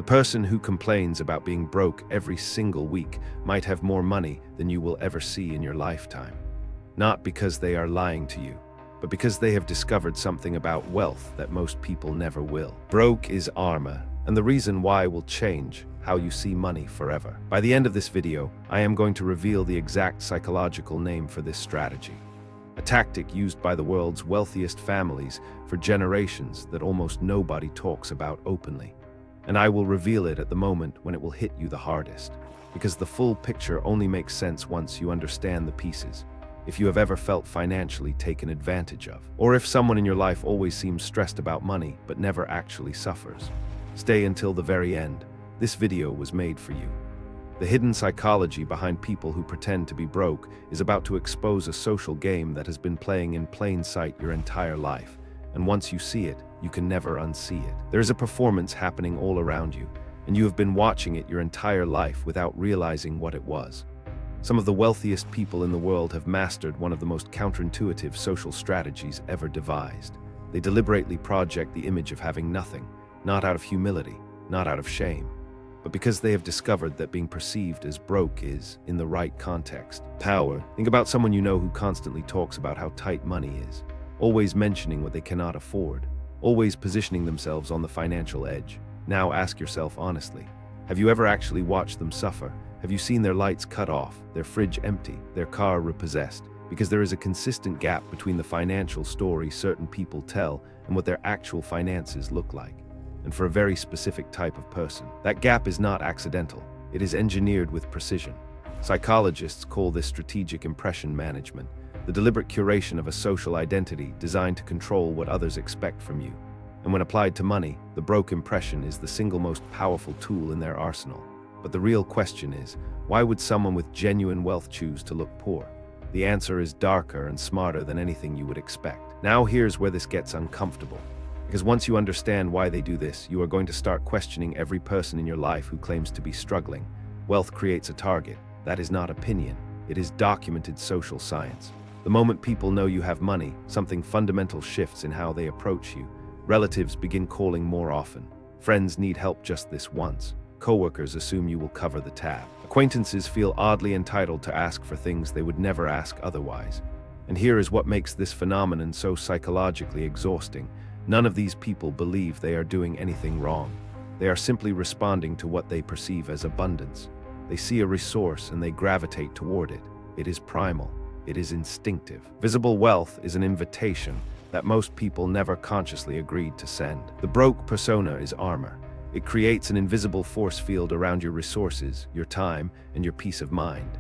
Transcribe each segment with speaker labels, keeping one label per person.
Speaker 1: person who complains about being broke every single week might have more money than you will ever see in your lifetime. Not because they are lying to you, but because they have discovered something about wealth that most people never will. Broke is armor, and the reason why will change how you see money forever. By the end of this video, I am going to reveal the exact psychological name for this strategy, a tactic used by the world's wealthiest families for generations that almost nobody talks about openly. And I will reveal it at the moment when it will hit you the hardest, because the full picture only makes sense once you understand the pieces. If you have ever felt financially taken advantage of, or if someone in your life always seems stressed about money but never actually suffers, stay until the very end. This video was made for you. The hidden psychology behind people who pretend to be broke is about to expose a social game that has been playing in plain sight your entire life, and once you see it, you can never unsee it. There is a performance happening all around you, and you have been watching it your entire life without realizing what it was. Some of the wealthiest people in the world have mastered one of the most counterintuitive social strategies ever devised. They deliberately project the image of having nothing, not out of humility, not out of shame, but because they have discovered that being perceived as broke is, in the right context, power. Think about someone you know who constantly talks about how tight money is, always mentioning what they cannot afford, always positioning themselves on the financial edge. Now ask yourself honestly, have you ever actually watched them suffer? Have you seen their lights cut off, their fridge empty, their car repossessed? Because there is a consistent gap between the financial story certain people tell and what their actual finances look like. And for a very specific type of person, that gap is not accidental. It is engineered with precision. Psychologists call this strategic impression management, the deliberate curation of a social identity designed to control what others expect from you. And when applied to money, the broke impression is the single most powerful tool in their arsenal. But the real question is, why would someone with genuine wealth choose to look poor? The answer is darker and smarter than anything you would expect. Now here's where this gets uncomfortable. Because once you understand why they do this, you are going to start questioning every person in your life who claims to be struggling. Wealth creates a target. That is not opinion. It is documented social science. The moment people know you have money, something fundamental shifts in how they approach you. Relatives begin calling more often. Friends need help just this once. Coworkers assume you will cover the tab. Acquaintances feel oddly entitled to ask for things they would never ask otherwise. And here is what makes this phenomenon so psychologically exhausting. None of these people believe they are doing anything wrong. They are simply responding to what they perceive as abundance. They see a resource and they gravitate toward it. It is primal. It is instinctive. Visible wealth is an invitation that most people never consciously agreed to send. The broke persona is armor. It creates an invisible force field around your resources, your time, and your peace of mind.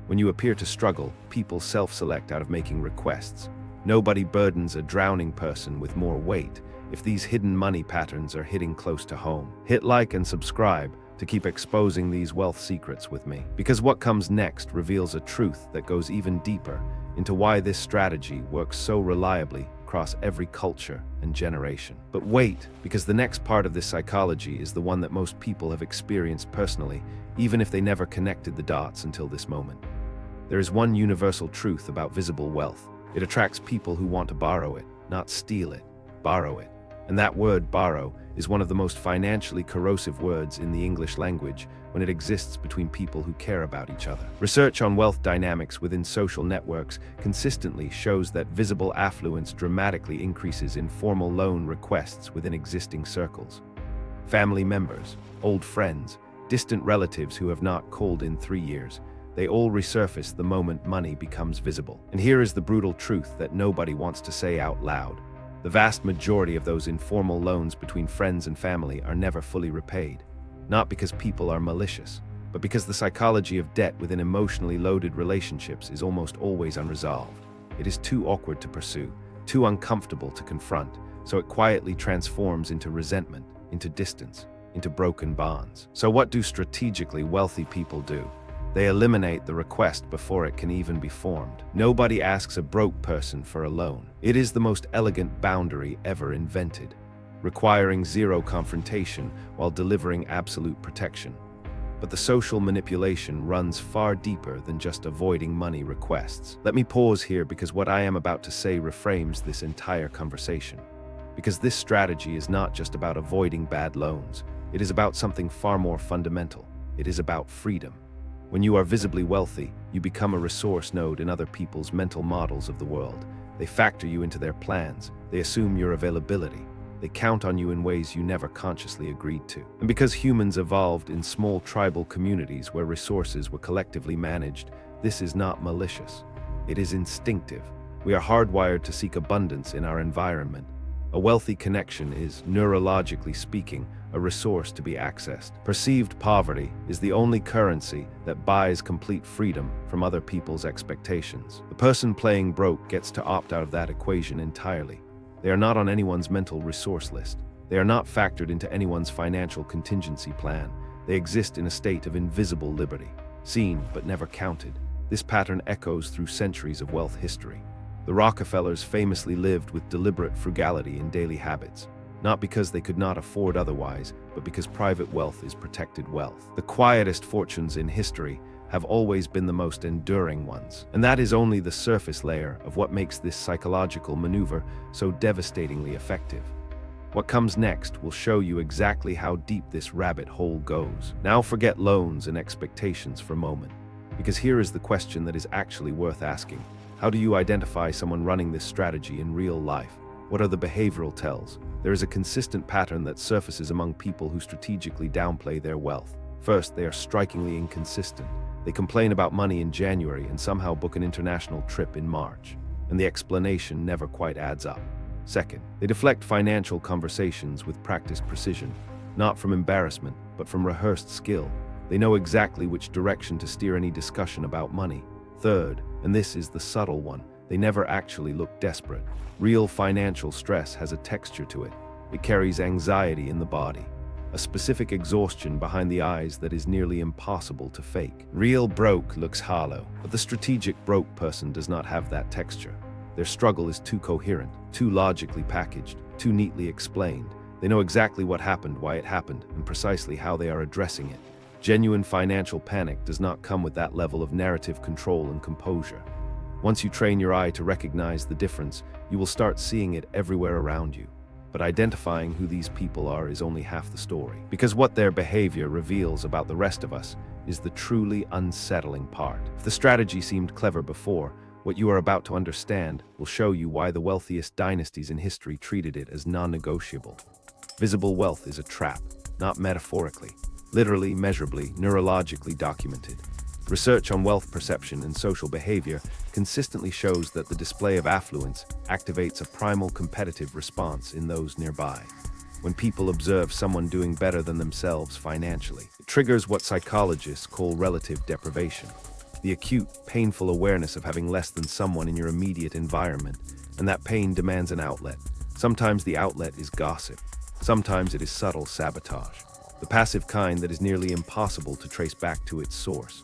Speaker 1: When you appear to struggle, people self-select out of making requests. Nobody burdens a drowning person with more weight if these hidden money patterns are hitting close to home. Hit like and subscribe to keep exposing these wealth secrets with me, because what comes next reveals a truth that goes even deeper into why this strategy works so reliably across every culture and generation. But wait, because the next part of this psychology is the one that most people have experienced personally, even if they never connected the dots until this moment. There is one universal truth about visible wealth. It attracts people who want to borrow it, not steal it, borrow it. And that word, borrow, is one of the most financially corrosive words in the English language when it exists between people who care about each other. Research on wealth dynamics within social networks consistently shows that visible affluence dramatically increases in formal loan requests within existing circles. Family members, old friends, distant relatives who have not called in 3 years, they all resurface the moment money becomes visible. And here is the brutal truth that nobody wants to say out loud. The vast majority of those informal loans between friends and family are never fully repaid. Not because people are malicious, but because the psychology of debt within emotionally loaded relationships is almost always unresolved. It is too awkward to pursue, too uncomfortable to confront, so it quietly transforms into resentment, into distance, into broken bonds. So what do strategically wealthy people do? They eliminate the request before it can even be formed. Nobody asks a broke person for a loan. It is the most elegant boundary ever invented, requiring zero confrontation while delivering absolute protection. But the social manipulation runs far deeper than just avoiding money requests. Let me pause here because what I am about to say reframes this entire conversation. Because this strategy is not just about avoiding bad loans. It is about something far more fundamental. It is about freedom. When you are visibly wealthy, you become a resource node in other people's mental models of the world. They factor you into their plans. They assume your availability. They count on you in ways you never consciously agreed to. And because humans evolved in small tribal communities where resources were collectively managed, this is not malicious. It is instinctive. We are hardwired to seek abundance in our environment. A wealthy connection is, neurologically speaking, a resource to be accessed. Perceived poverty is the only currency that buys complete freedom from other people's expectations. The person playing broke gets to opt out of that equation entirely. They are not on anyone's mental resource list. They are not factored into anyone's financial contingency plan. They exist in a state of invisible liberty, seen but never counted. This pattern echoes through centuries of wealth history. The Rockefellers famously lived with deliberate frugality in daily habits, not because they could not afford otherwise, but because private wealth is protected wealth. The quietest fortunes in history have always been the most enduring ones, and that is only the surface layer of what makes this psychological maneuver so devastatingly effective. What comes next will show you exactly how deep this rabbit hole goes. Now forget loans and expectations for a moment, because here is the question that is actually worth asking. How do you identify someone running this strategy in real life? What are the behavioral tells? There is a consistent pattern that surfaces among people who strategically downplay their wealth. First, they are strikingly inconsistent. They complain about money in January and somehow book an international trip in March, and the explanation never quite adds up. Second, they deflect financial conversations with practiced precision, not from embarrassment, but from rehearsed skill. They know exactly which direction to steer any discussion about money. Third, and this is the subtle one, they never actually look desperate. Real financial stress has a texture to it. It carries anxiety in the body, a specific exhaustion behind the eyes that is nearly impossible to fake. Real broke looks hollow, but the strategic broke person does not have that texture. Their struggle is too coherent, too logically packaged, too neatly explained. They know exactly what happened, why it happened, and precisely how they are addressing it. Genuine financial panic does not come with that level of narrative control and composure. Once you train your eye to recognize the difference, you will start seeing it everywhere around you. But identifying who these people are is only half the story, because what their behavior reveals about the rest of us is the truly unsettling part. If the strategy seemed clever before, what you are about to understand will show you why the wealthiest dynasties in history treated it as non-negotiable. Visible wealth is a trap, not metaphorically. Literally, measurably, neurologically documented. Research on wealth perception and social behavior consistently shows that the display of affluence activates a primal competitive response in those nearby. When people observe someone doing better than themselves financially, it triggers what psychologists call relative deprivation, the acute, painful awareness of having less than someone in your immediate environment, and that pain demands an outlet. Sometimes the outlet is gossip. Sometimes it is subtle sabotage, the passive kind that is nearly impossible to trace back to its source.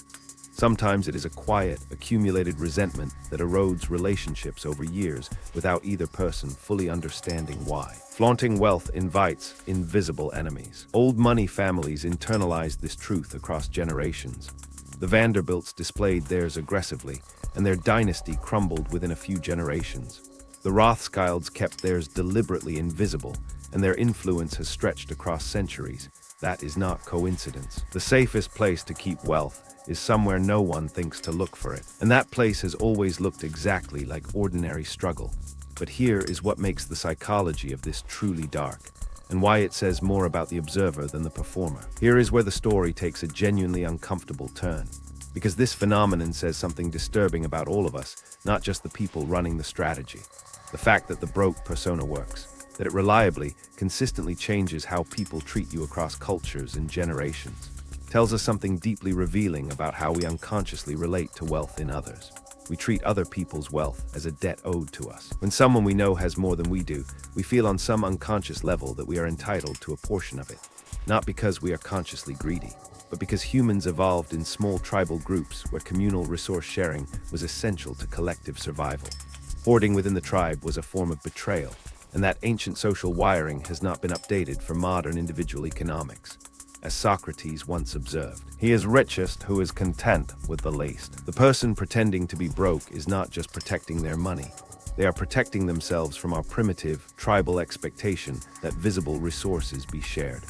Speaker 1: Sometimes it is a quiet, accumulated resentment that erodes relationships over years without either person fully understanding why. Flaunting wealth invites invisible enemies. Old money families internalized this truth across generations. The Vanderbilts displayed theirs aggressively, and their dynasty crumbled within a few generations. The Rothschilds kept theirs deliberately invisible, and their influence has stretched across centuries. That is not coincidence. The safest place to keep wealth is somewhere no one thinks to look for it. And that place has always looked exactly like ordinary struggle. But here is what makes the psychology of this truly dark, and why it says more about the observer than the performer. Here is where the story takes a genuinely uncomfortable turn, because this phenomenon says something disturbing about all of us, not just the people running the strategy. The fact that the broke persona works, that it reliably, consistently changes how people treat you across cultures and generations, tells us something deeply revealing about how we unconsciously relate to wealth in others. We treat other people's wealth as a debt owed to us. When someone we know has more than we do, we feel on some unconscious level that we are entitled to a portion of it, not because we are consciously greedy, but because humans evolved in small tribal groups where communal resource sharing was essential to collective survival. Hoarding within the tribe was a form of betrayal, and that ancient social wiring has not been updated for modern individual economics. As Socrates once observed, he is richest who is content with the least. The person pretending to be broke is not just protecting their money. They are protecting themselves from our primitive, tribal expectation that visible resources be shared.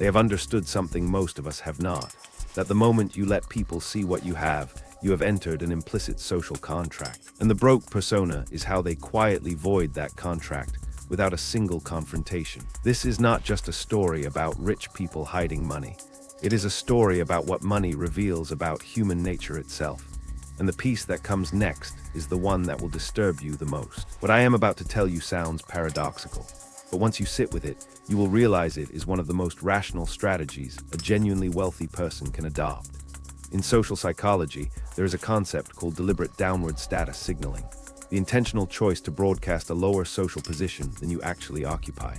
Speaker 1: They have understood something most of us have not, that the moment you let people see what you have entered an implicit social contract. And the broke persona is how they quietly void that contract without a single confrontation. This is not just a story about rich people hiding money. It is a story about what money reveals about human nature itself. And the piece that comes next is the one that will disturb you the most. What I am about to tell you sounds paradoxical, but once you sit with it, you will realize it is one of the most rational strategies a genuinely wealthy person can adopt. In social psychology, there is a concept called deliberate downward status signaling, the intentional choice to broadcast a lower social position than you actually occupy.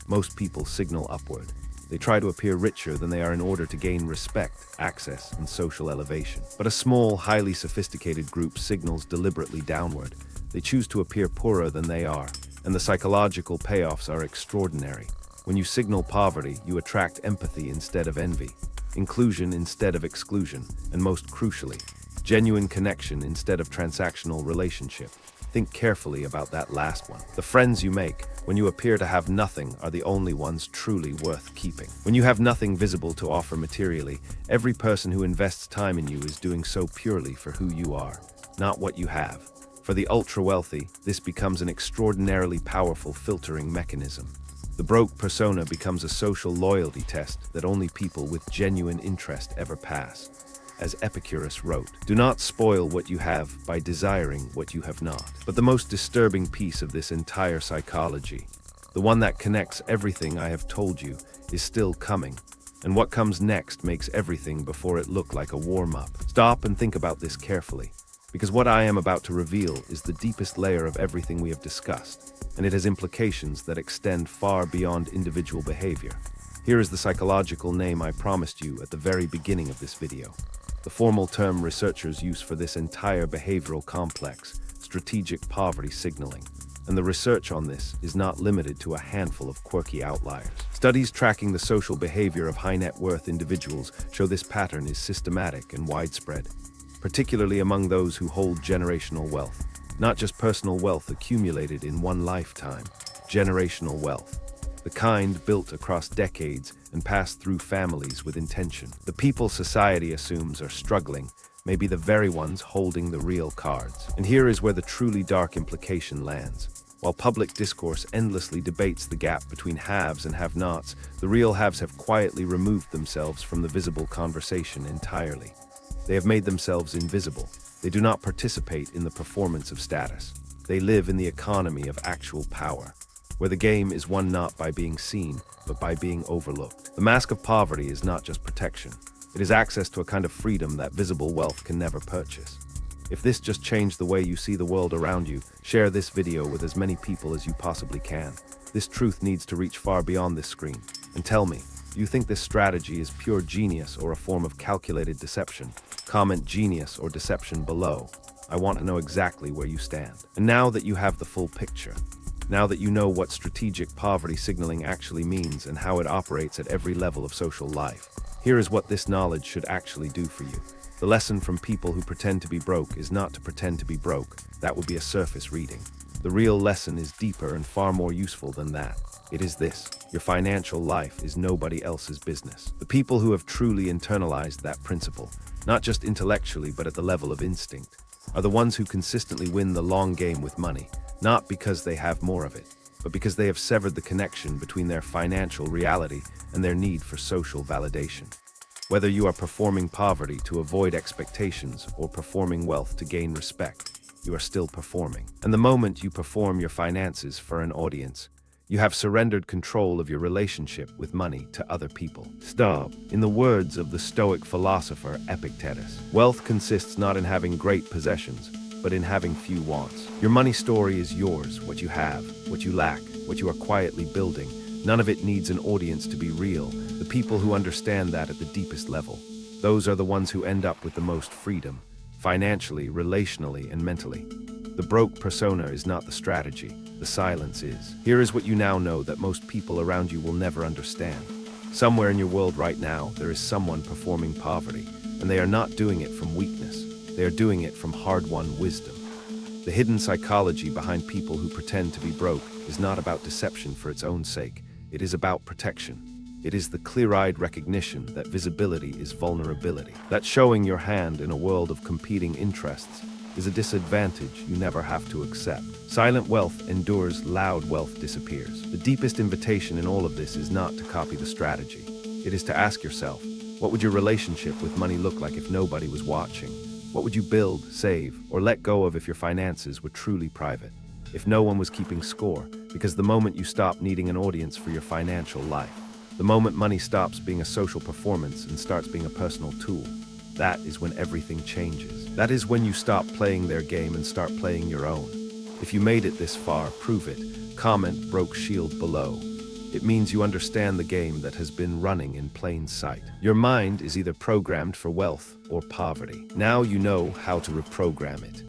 Speaker 1: Most people signal upward. They try to appear richer than they are in order to gain respect, access, and social elevation. But a small, highly sophisticated group signals deliberately downward. They choose to appear poorer than they are, and the psychological payoffs are extraordinary. When you signal poverty, you attract empathy instead of envy, inclusion instead of exclusion, and most crucially, genuine connection instead of transactional relationship. Think carefully about that last one. The friends you make, when you appear to have nothing, are the only ones truly worth keeping. When you have nothing visible to offer materially, every person who invests time in you is doing so purely for who you are, not what you have. For the ultra-wealthy, this becomes an extraordinarily powerful filtering mechanism. The broke persona becomes a social loyalty test that only people with genuine interest ever pass. As Epicurus wrote, "Do not spoil what you have by desiring what you have not." But the most disturbing piece of this entire psychology, the one that connects everything I have told you, is still coming. And what comes next makes everything before it look like a warm-up. Stop and think about this carefully, because what I am about to reveal is the deepest layer of everything we have discussed, and it has implications that extend far beyond individual behavior. Here is the psychological name I promised you at the very beginning of this video. The formal term researchers use for this entire behavioral complex, strategic poverty signaling. And the research on this is not limited to a handful of quirky outliers. Studies tracking the social behavior of high net worth individuals show this pattern is systematic and widespread, particularly among those who hold generational wealth. Not just personal wealth accumulated in one lifetime, generational wealth. The kind built across decades and passed through families with intention. The people society assumes are struggling may be the very ones holding the real cards. And here is where the truly dark implication lands. While public discourse endlessly debates the gap between haves and have-nots, the real haves have quietly removed themselves from the visible conversation entirely. They have made themselves invisible. They do not participate in the performance of status. They live in the economy of actual power, where the game is won not by being seen, but by being overlooked. The mask of poverty is not just protection. It is access to a kind of freedom that visible wealth can never purchase. If this just changed the way you see the world around you, share this video with as many people as you possibly can. This truth needs to reach far beyond this screen. And tell me, do you think this strategy is pure genius or a form of calculated deception? Comment genius or deception below. I want to know exactly where you stand. And now that you have the full picture, now that you know what strategic poverty signaling actually means and how it operates at every level of social life, here is what this knowledge should actually do for you. The lesson from people who pretend to be broke is not to pretend to be broke. That would be a surface reading. The real lesson is deeper and far more useful than that. It is this: your financial life is nobody else's business. The people who have truly internalized that principle, not just intellectually but at the level of instinct, are the ones who consistently win the long game with money, not because they have more of it, but because they have severed the connection between their financial reality and their need for social validation. Whether you are performing poverty to avoid expectations or performing wealth to gain respect, you are still performing. And the moment you perform your finances for an audience, you have surrendered control of your relationship with money to other people. Stop. In the words of the Stoic philosopher Epictetus, wealth consists not in having great possessions, but in having few wants. Your money story is yours, what you have, what you lack, what you are quietly building. None of it needs an audience to be real. The people who understand that at the deepest level, those are the ones who end up with the most freedom, financially, relationally, and mentally. The broke persona is not the strategy, the silence is. Here is what you now know that most people around you will never understand. Somewhere in your world right now, there is someone performing poverty, and they are not doing it from weakness. They are doing it from hard-won wisdom. The hidden psychology behind people who pretend to be broke is not about deception for its own sake. It is about protection. It is the clear-eyed recognition that visibility is vulnerability, that showing your hand in a world of competing interests is a disadvantage you never have to accept. Silent wealth endures, loud wealth disappears. The deepest invitation in all of this is not to copy the strategy. It is to ask yourself, what would your relationship with money look like if nobody was watching? What would you build, save, or let go of if your finances were truly private? If no one was keeping score? Because the moment you stop needing an audience for your financial life, the moment money stops being a social performance and starts being a personal tool, that is when everything changes. That is when you stop playing their game and start playing your own. If you made it this far, prove it. Comment broke shield below. It means you understand the game that has been running in plain sight. Your mind is either programmed for wealth or poverty. Now you know how to reprogram it.